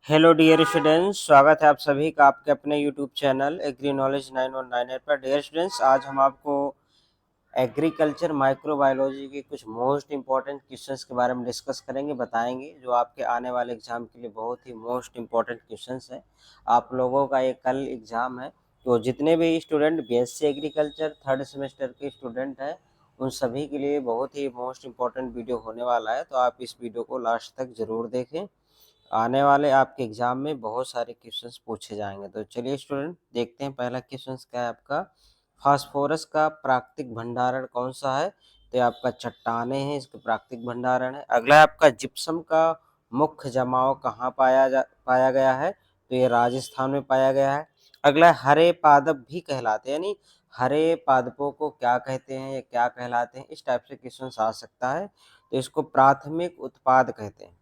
Hello dear students, स्वागत है आप सभी का आपके अपने यूट्यूब चैनल एग्री नॉलेज 9198 पर। डियर स्टूडेंट्स, आज हम आपको एग्रीकल्चर माइक्रोबायोलॉजी के कुछ मोस्ट इंपॉर्टेंट क्वेश्चंस के बारे में डिस्कस करेंगे, बताएंगे, जो आपके आने वाले एग्जाम के लिए बहुत ही मोस्ट इंपॉर्टेंट क्वेश्चंस हैं। आप लोगों का ये कल एग्जाम है, तो जितने भी student BSc agriculture third semester के स्टूडेंट हैं, उन सभी के लिए बहुत ही मोस्ट इंपॉर्टेंट वीडियो होने वाला है। तो आप इस वीडियो को लास्ट तक जरूर देखें, आने वाले आपके एग्जाम में बहुत सारे क्वेश्चंस पूछे जाएंगे। तो चलिए स्टूडेंट देखते हैं, पहला क्वेश्चन क्या है आपका। फास्फोरस का प्राकृतिक भंडारण कौन सा है? तो ये आपका चट्टाने हैं, इसके प्राकृतिक भंडारण है। अगला है आपका जिप्सम का मुख्य जमाव कहाँ पाया गया है? तो ये राजस्थान में पाया गया है। अगला है हरे पादप भी कहलाते हैं, यानी हरे पादपों को क्या कहते हैं या क्या कहलाते हैं, इस टाइप से क्वेश्चन आ सकता है। तो इसको प्राथमिक उत्पाद कहते हैं।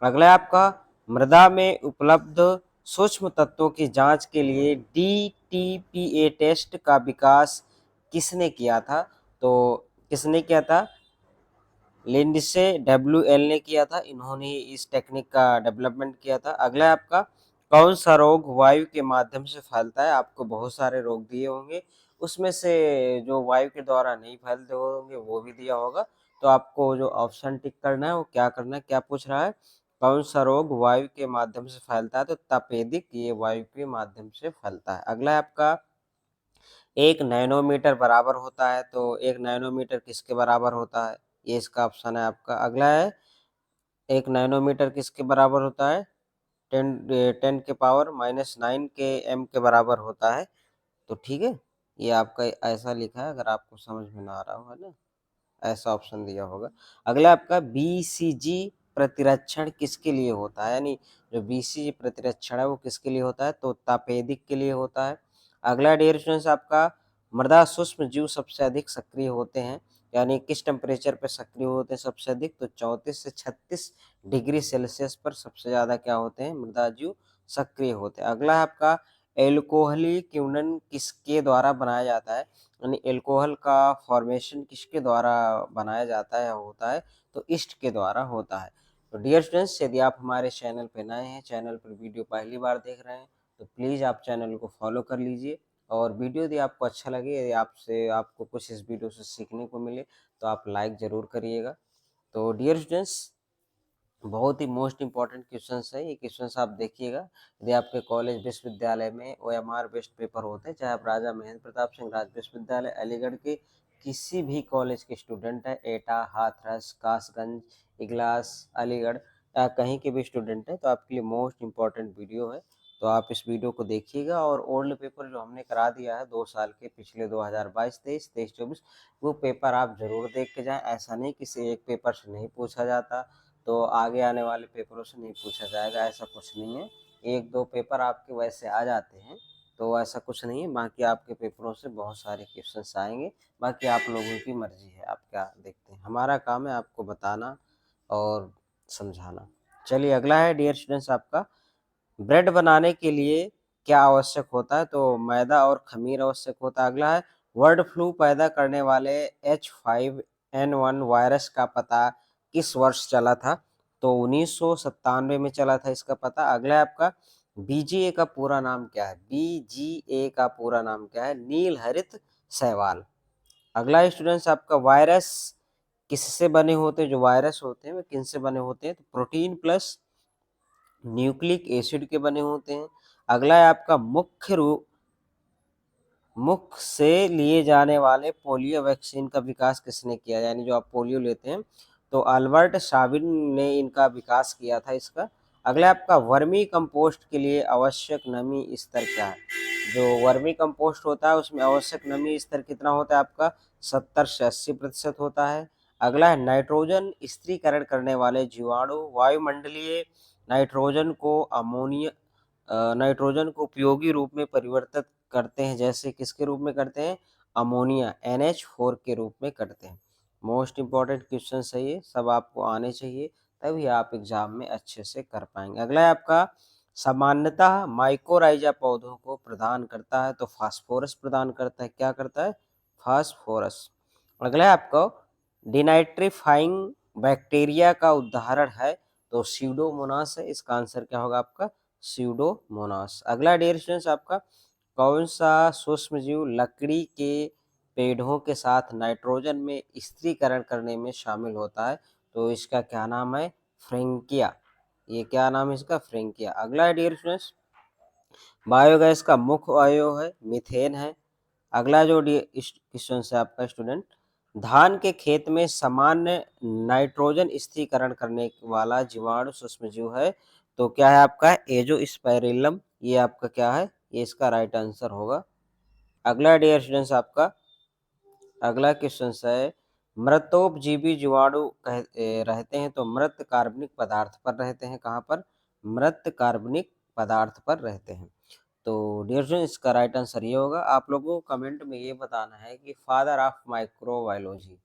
अगला है आपका मृदा में उपलब्ध सूक्ष्म तत्वों की जांच के लिए डीटीपीए टेस्ट का विकास किसने किया था? तो किसने किया था? लिंडसे डब्ल्यूएल ने किया था, इन्होंने इस टेक्निक का डेवलपमेंट किया था। अगला है आपका कौन सा रोग वायु के माध्यम से फैलता है? आपको बहुत सारे रोग दिए होंगे, उसमें से जो वायु के द्वारा नहीं फैलते होंगे वो भी दिया होगा। तो आपको जो ऑप्शन टिक करना है वो क्या करना है, क्या पूछ रहा है, कौन सा रोग वायु के माध्यम से फैलता है? तो तपेदिक, ये वायु के माध्यम से फैलता है। अगला है आपका एक नैनोमीटर बराबर होता है, तो एक नैनोमीटर किसके बराबर होता है? ये इसका ऑप्शन है आपका। अगला है एक नैनोमीटर किसके बराबर होता है? 10 के पावर -9 के एम के बराबर होता है। तो ठीक है, ये आपका ऐसा लिखा है, अगर आपको समझ में ना आ रहा हो, है ना, ऐसा ऑप्शन दिया होगा। अगला आपका बीसीजी प्रतिरक्षण किसके लिए होता है? यानी जो बीसीजी प्रतिरक्षण है वो किसके लिए होता है? तो तपेदिक के लिए होता है। अगला डियर स्टूडेंट्स आपका मृदा सूक्ष्म जीव सबसे अधिक सक्रिय होते हैं, यानी किस टेम्परेचर पे सक्रिय होते हैं सबसे अधिक? तो 34 से 36 डिग्री सेल्सियस पर सबसे ज्यादा क्या होते हैं? मृदा जीव सक्रिय होते हैं। अगला है आपका एल्कोहली किण्वन किसके द्वारा बनाया जाता है? यानी एल्कोहल का फॉर्मेशन किसके द्वारा बनाया जाता है, होता है? तो ईस्ट के द्वारा होता है। तो डियर स्टूडेंट्स, यदि आप हमारे चैनल पर नए हैं, चैनल पर वीडियो पहली बार देख रहे हैं, तो प्लीज़ आप चैनल को फॉलो कर लीजिए। और वीडियो यदि आपको अच्छा लगे, यदि आपको कुछ इस वीडियो से सीखने को मिले, तो आप लाइक ज़रूर करिएगा। तो डियर स्टूडेंट्स, बहुत ही मोस्ट इंपॉर्टेंट क्वेश्चंस है, ये क्वेश्चंस आप देखिएगा। यदि आपके कॉलेज विश्वविद्यालय में ओएमआर बेस्ड पेपर होते हैं, चाहे आप राजा महेंद्र प्रताप सिंह राज विश्वविद्यालय अलीगढ़ के किसी भी कॉलेज के स्टूडेंट हैं, एटा, हाथरस, कासगंज, इगलास, अलीगढ़, या कहीं के भी स्टूडेंट हैं, तो आपके लिए मोस्ट इंपॉर्टेंट वीडियो है। तो आप इस वीडियो को देखिएगा। और ओल्ड पेपर जो हमने करा दिया है 2 साल के, पिछले 2022, 23, 24, वो पेपर आप जरूर देख के जाएं। ऐसा नहीं किसी एक पेपर से नहीं पूछा जाता तो आगे आने वाले पेपरों से नहीं पूछा जाएगा, ऐसा कुछ नहीं है। एक दो पेपर आपके वैसे आ जाते हैं, तो ऐसा कुछ नहीं है। बाकी आपके पेपरों से बहुत सारे क्वेश्चंस आएंगे। बाकी आप लोगों की मर्जी है, आप क्या देखते हैं। हमारा काम है आपको बताना और समझाना। चलिए अगला है डियर स्टूडेंट्स आपका ब्रेड बनाने के लिए क्या आवश्यक होता है? तो मैदा और खमीर आवश्यक होता है। अगला है बर्ड फ्लू पैदा करने वाले H5N1 वायरस का पता किस वर्ष चला था? तो 1997 में चला था इसका पता। अगला है आपका बीजीए का पूरा नाम क्या है? बीजीए का पूरा नाम क्या है? नील हरित शैवाल। अगला स्टूडेंट्स आपका वायरस किससे बने होते हैं? जो वायरस होते हैं वो किनसे बने होते हैं? तो प्रोटीन प्लस न्यूक्लिक एसिड के बने होते हैं। अगला है आपका मुख से लिए जाने वाले पोलियो वैक्सीन का विकास किसने किया? यानी जो आप पोलियो लेते हैं, तो अल्बर्ट साबिन ने इनका विकास किया था इसका। अगला आपका वर्मी कंपोस्ट के लिए आवश्यक नमी स्तर क्या है? जो वर्मी कंपोस्ट होता है उसमें आवश्यक नमी स्तर कितना होता है आपका? 70 से 80% होता है। अगला है नाइट्रोजन स्थिरीकरण करने वाले जीवाणु वायुमंडलीय नाइट्रोजन को अमोनिया नाइट्रोजन को उपयोगी रूप में परिवर्तित करते हैं, जैसे किसके रूप में करते हैं? अमोनिया NH4 के रूप में करते हैं। मोस्ट इंपॉर्टेंट क्वेश्चन है ये, सब आपको आने चाहिए, तभी आप एग्जाम में अच्छे से कर पाएंगे। अगला है आपका सामान्यतः माइकोराइजा पौधों को प्रदान करता है, तो फास्फोरस प्रदान करता है। क्या करता है? फास्फोरस। अगला है आपको डिनाइट्रीफाइंग बैक्टीरिया का उदाहरण है, तो सीडोमोनास है। इसका आंसर क्या होगा आपका? स्यूडोमोनास। अगला डियर स्टूडेंट्स आपका, कौन सा सूक्ष्म जीव लकड़ी के पेड़ों के साथ नाइट्रोजन में स्त्रीकरण करने में शामिल होता है? तो इसका क्या नाम है? फ्रेंकिया। ये क्या नाम है इसका? फ्रेंकिया। अगला डियर स्टूडेंट्स, बायोगैस का मुख्य अवयव है मीथेन है। अगला जो क्वेश्चन है आपका स्टूडेंट, धान के खेत में सामान्य नाइट्रोजन स्थिरीकरण करने वाला जीवाणु सूक्ष्म जीव है, तो क्या है आपका? एजोस्पेरिलम। ये आपका क्या है? ये इसका राइट आंसर होगा। अगला डियर स्टूडेंट्स आपका, अगला क्वेश्चन है, मृतोपजीवी जीवाणु रहते हैं तो मृत कार्बनिक पदार्थ पर रहते हैं। कहाँ पर? मृत कार्बनिक पदार्थ पर रहते हैं। तो डियर स्टूडेंट इसका राइट आंसर ये होगा। आप लोगों को कमेंट में ये बताना है कि फादर ऑफ माइक्रोबायोलॉजी,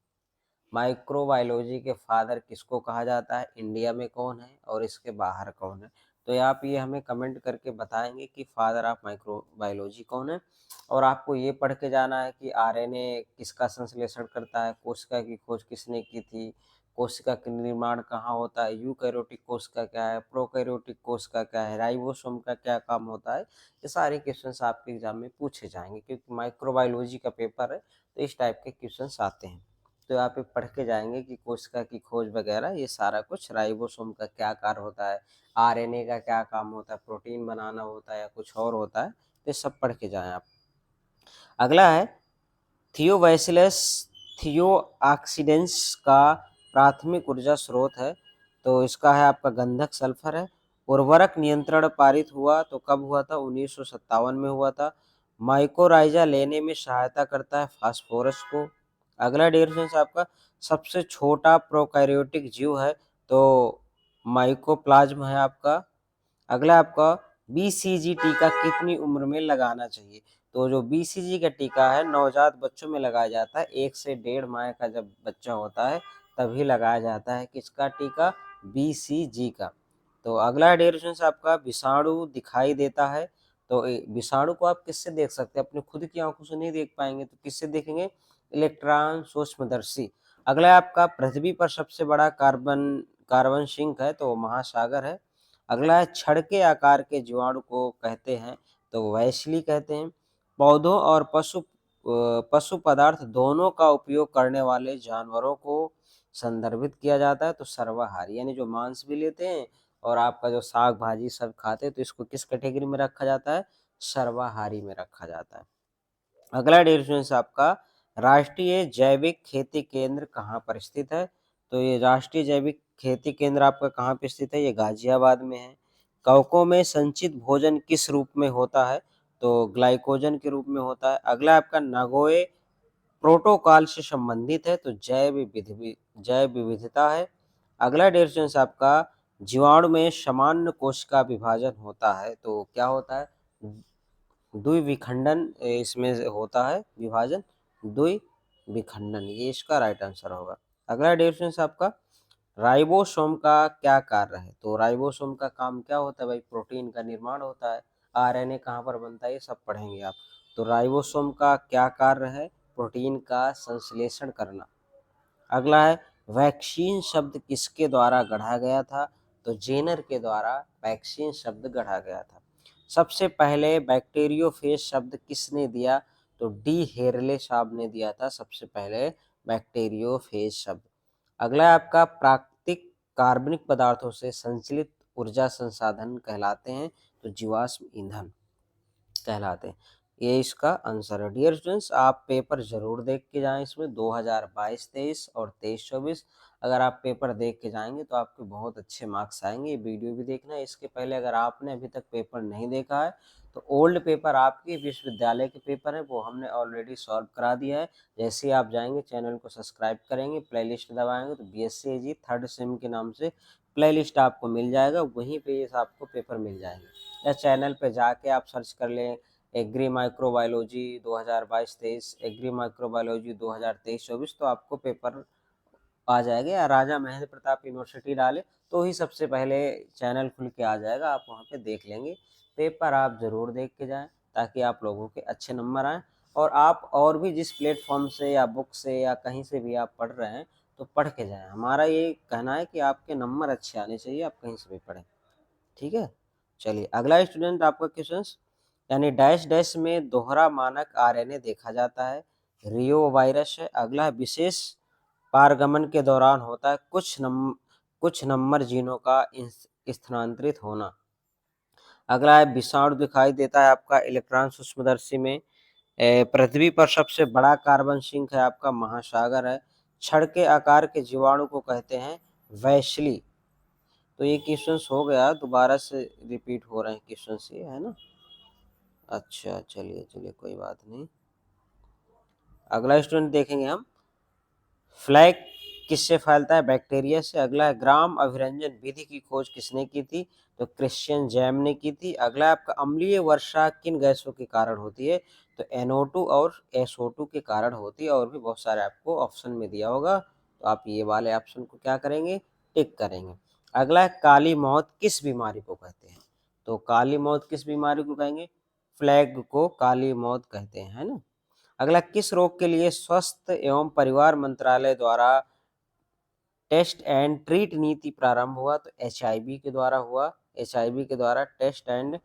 माइक्रोबायोलॉजी के फादर किसको कहा जाता है, इंडिया में कौन है और इसके बाहर कौन है? तो आप ये हमें कमेंट करके बताएंगे कि फादर ऑफ माइक्रोबायोलॉजी कौन है। और आपको ये पढ़ के जाना है कि आरएनए किसका संश्लेषण करता है, कोशिका की खोज किसने की थी, कोशिका का निर्माण कहाँ होता है, यूकैरियोटिक कोशिका क्या है, प्रोकैरियोटिक कोशिका क्या है, राइबोसोम का क्या काम होता है। ये सारे क्वेश्चंस आपके एग्जाम में पूछे जाएंगे क्योंकि माइक्रोबायोलॉजी का पेपर है, तो इस टाइप के क्वेश्चंस आते हैं। तो यहाँ पे पढ़ के जाएंगे कि कोशिका की खोज वगैरह ये सारा कुछ, राइबोसोम का क्या कार्य होता है, आरएनए का क्या काम होता है, प्रोटीन बनाना होता है या कुछ और होता है, तो सब पढ़ के जाएं आप। अगला है, थियोबैसिलस थियोऑक्सीडेंस का प्राथमिक ऊर्जा स्रोत है, तो इसका है आपका गंधक सल्फर है। उर्वरक नियंत्रण पारित हुआ तो कब हुआ था? 1957 में हुआ था। माइकोराइजा लेने में सहायता करता है फास्फोरस को। अगला डिफरेंस आपका, सबसे छोटा प्रोकैरियोटिक जीव है तो माइकोप्लाज्म है आपका। अगला आपका, बीसीजी टीका कितनी उम्र में लगाना चाहिए? तो जो बीसीजी का टीका है नवजात बच्चों में लगाया जाता है, 1 से 1.5 माह का जब बच्चा होता है तभी लगाया जाता है किसका टीका? बीसीजी का। तो अगला ड्यूरेशन आपका, विषाणु दिखाई देता है तो विषाणु को आप किससे देख सकते हैं? अपने खुद की आंखों से नहीं देख पाएंगे तो किससे देखेंगे? इलेक्ट्रॉन सूक्ष्मदर्शी। अगला आपका, पृथ्वी पर सबसे बड़ा कार्बन सिंक है तो महासागर है। अगला है, छड़ के आकार के जीवाणु को कहते हैं तो वैशली कहते हैं। पौधों और पशु पदार्थ दोनों का उपयोग करने वाले जानवरों को संदर्भित किया जाता है तो सर्वाहारी, यानी जो मांस भी लेते हैं और आपका जो साग भाजी सब खाते हैं तो इसको किस कैटेगरी में रखा जाता है? सर्वाहारी में रखा जाता है। अगला डिफरेंस आपका, राष्ट्रीय जैविक खेती केंद्र कहाँ पर स्थित है? तो ये राष्ट्रीय जैविक खेती केंद्र आपका कहाँ पे स्थित है? ये गाजियाबाद में है। कवकों में संचित भोजन किस रूप में होता है? तो ग्लाइकोजन के रूप में होता है। अगला आपका, नागोए प्रोटोकॉल से संबंधित है तो जैव विविधता है। अगला डिफरेंस आपका, जीवाणु में सामान्य कोशिका विभाजन होता है तो क्या होता है? द्विविखंडन इसमें होता है विभाजन, द्विविखंडन, ये इसका राइट आंसर होगा। अगला डिफरेंस आपका, राइबोसोम का क्या कार्य है? तो राइबोसोम का काम क्या होता है भाई? प्रोटीन का निर्माण होता है। आरएनए कहाँ पर बनता है? ये सब पढ़ेंगे आप। तो राइबोसोम का क्या कार्य है? प्रोटीन का संश्लेषण करना। अगला है, वैक्सीन शब्द किसके द्वारा गढ़ा गया था? तो जेनर के द्वारा वैक्सीन शब्द गढ़ा गया था। सबसे पहले बैक्टीरियोफेज शब्द किसने दिया? तो डी हेरले साहब ने दिया था सबसे पहले बैक्टीरियोफेज शब्द। अगला है आपका, प्राकृतिक कार्बनिक पदार्थों से संचलित ऊर्जा संसाधन कहलाते हैं तो जीवाश्म ईंधन कहलाते हैं। ये इसका आंसर है। डियर स्टूडेंट्स, आप पेपर जरूर देख के जाएं इसमें 2022-23 और 23-24। अगर आप पेपर देख के जाएंगे तो आपके बहुत अच्छे मार्क्स आएंगे। ये वीडियो भी देखना है। इसके पहले अगर आपने अभी तक पेपर नहीं देखा है तो ओल्ड पेपर आपके विश्वविद्यालय के पेपर है वो हमने ऑलरेडी सॉल्व करा दिया है। जैसे ही आप जाएंगे चैनल को सब्सक्राइब करेंगे, प्लेलिस्ट दबाएंगे तो बीएससी एजी थर्ड सेम के नाम से प्लेलिस्ट आपको मिल जाएगा, वहीं पे ये आपको पेपर मिल जाएंगे। या चैनल पे जाके आप सर्च कर लें एग्री माइक्रोबायोलॉजी 2022-23, एग्री माइक्रोबायोलॉजी 2023-24, तो आपको पेपर आ जाएगा। या राजा महेंद्र प्रताप यूनिवर्सिटी डाले तो ही सबसे पहले चैनल खुल के आ जाएगा, आप वहाँ पे देख लेंगे। पेपर आप ज़रूर देख के जाएं ताकि आप लोगों के अच्छे नंबर आएँ। और आप और भी जिस प्लेटफॉर्म से या बुक से या कहीं से भी आप पढ़ रहे हैं तो पढ़ के जाएं। हमारा ये कहना है कि आपके नंबर अच्छे आने चाहिए, आप कहीं से भी पढ़ें। ठीक है। चलिए अगला स्टूडेंट आपका क्वेश्चन, यानी डैश डैश में दोहरा मानक आरएनए देखा जाता है, रियो वायरस है। अगला है विशेष पारगमन के दौरान होता है कुछ नंबर जीनों का स्थानांतरित होना। अगला है विषाणु दिखाई देता है आपका इलेक्ट्रॉन सूक्ष्मदर्शी में। पृथ्वी पर सबसे बड़ा कार्बन सिंक है आपका महासागर है। छड़ के आकार के जीवाणु को कहते हैं वैशली। तो ये क्वेश्चंस हो गया, दोबारा से रिपीट हो रहे हैं क्वेश्चंस ये, है ना। अच्छा चलिए चलिए कोई बात नहीं। अगला स्टूडेंट देखेंगे हम, फ्लैग किससे फैलता है? बैक्टीरिया से। अगला है ग्राम अभिरंजन विधि की खोज किसने की थी? तो क्रिश्चियन जैम ने की थी। अगला है आपका अम्लीय वर्षा किन गैसों के कारण होती है? तो NO2 और SO2 के कारण होती है। और भी बहुत सारे आपको ऑप्शन में दिया होगा, तो आप ये वाले ऑप्शन को क्या करेंगे? टिक करेंगे। अगला है काली मौत किस बीमारी को कहते हैं? तो काली मौत किस बीमारी को कहेंगे? फ्लैग को काली मौत कहते हैं, है ना। अगला किस रोग के लिए स्वास्थ्य एवं परिवार मंत्रालय द्वारा टेस्ट एंड ट्रीट नीति प्रारंभ हुआ? तो HIV के द्वारा हुआ। HIV के द्वारा टेस्ट एंड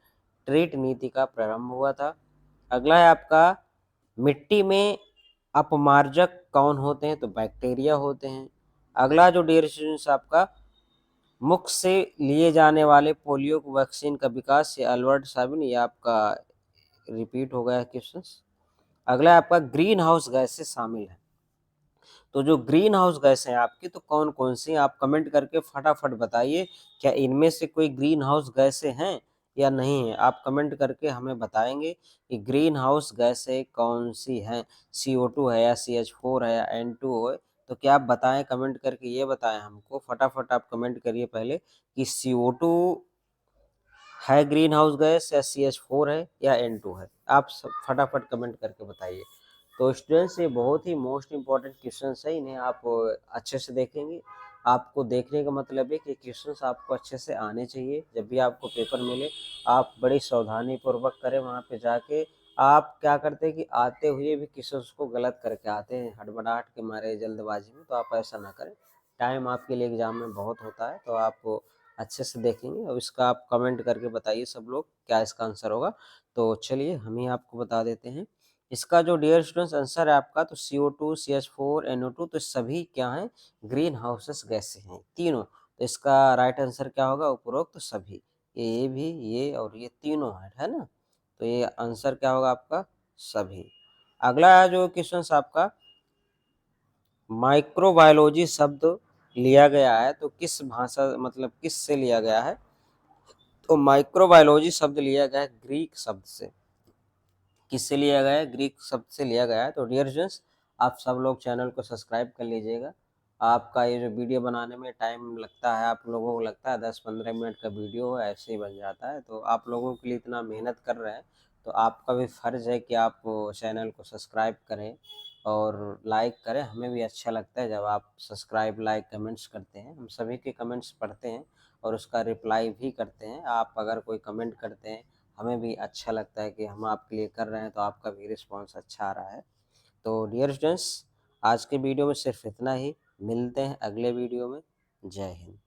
ट्रीट नीति का प्रारंभ हुआ था। अगला है आपका मिट्टी में अपमार्जक कौन होते हैं? तो बैक्टीरिया होते हैं। अगला जो डियर स्टूडेंट्स आपका मुख से लिए जाने वाले पोलियो वैक्सीन का विकास, ये अल्बर्ट साबिन, ये आपका रिपीट हो गया क्वेश्चन। अगला है आपका ग्रीन हाउस गैसें शामिल है। तो जो ग्रीन हाउस गैस हैं आपकी, तो कौन कौन सी आप कमेंट करके फटाफट बताइए, क्या इनमें से कोई ग्रीन हाउस गैसें हैं या नहीं है? आप कमेंट करके हमें बताएंगे कि ग्रीन हाउस गैसें कौन सी हैं, CO2 है या CH4 है या N2 है। तो क्या आप बताएं, कमेंट करके ये बताएं हमको, फटाफट आप कमेंट करिए पहले कि CO2 है ग्रीन हाउस गैस या CH4 है या N2 है। आप सब फटाफट कमेंट करके बताइए। तो स्टूडेंट्स ये बहुत ही मोस्ट इम्पॉर्टेंट क्वेश्चंस है, इन्हें आप अच्छे से देखेंगे। आपको देखने का मतलब है कि क्वेश्चंस आपको अच्छे से आने चाहिए। जब भी आपको पेपर मिले, आप बड़ी सावधानी पूर्वक करें। वहाँ पे जाके आप क्या करते हैं कि आते हुए भी क्वेश्चंस को गलत करके आते हैं, हड़बड़ाहट के मारे, जल्दबाजी में। तो आप ऐसा ना करें, टाइम आपके लिए एग्जाम में बहुत होता है। तो आप अच्छे से देखेंगे और इसका आप कमेंट करके बताइए सब लोग क्या इसका आंसर होगा। तो चलिए हम ही आपको बता देते हैं इसका जो डियर स्टूडेंट्स आंसर है आपका। तो CO2, CH4, NO2, तो सभी क्या हैं? ग्रीन हाउसेस गैसें हैं तीनों। तो इसका राइट आंसर क्या होगा? उपरोक्त तो सभी, ये भी, ये और ये तीनों है ना। तो ये आंसर क्या होगा आपका? सभी। अगला जो क्वेश्चन आपका, माइक्रोबायोलॉजी शब्द लिया गया है तो किस भाषा, मतलब किस से लिया गया है? तो माइक्रोबायोलॉजी शब्द लिया गया है ग्रीक शब्द से। किससे लिया गया है? ग्रीक शब्द से लिया गया है। तो डियर स्टूडेंट्स, आप सब लोग चैनल को सब्सक्राइब कर लीजिएगा। आपका ये जो वीडियो बनाने में टाइम लगता है, आप लोगों को लगता है 10-15 मिनट का वीडियो है, ऐसे ही बन जाता है। तो आप लोगों के लिए इतना मेहनत कर रहे हैं, तो आपका भी फ़र्ज़ है कि आप चैनल को सब्सक्राइब करें और लाइक करें। हमें भी अच्छा लगता है जब आप सब्सक्राइब, लाइक, कमेंट्स करते हैं। हम सभी के कमेंट्स पढ़ते हैं और उसका रिप्लाई भी करते हैं। आप अगर कोई कमेंट करते हैं, हमें भी अच्छा लगता है कि हम आपके लिए कर रहे हैं, तो आपका भी रिस्पॉन्स अच्छा आ रहा है। तो डियर स्टूडेंट्स, आज के वीडियो में सिर्फ इतना ही। मिलते हैं अगले वीडियो में। जय हिंद।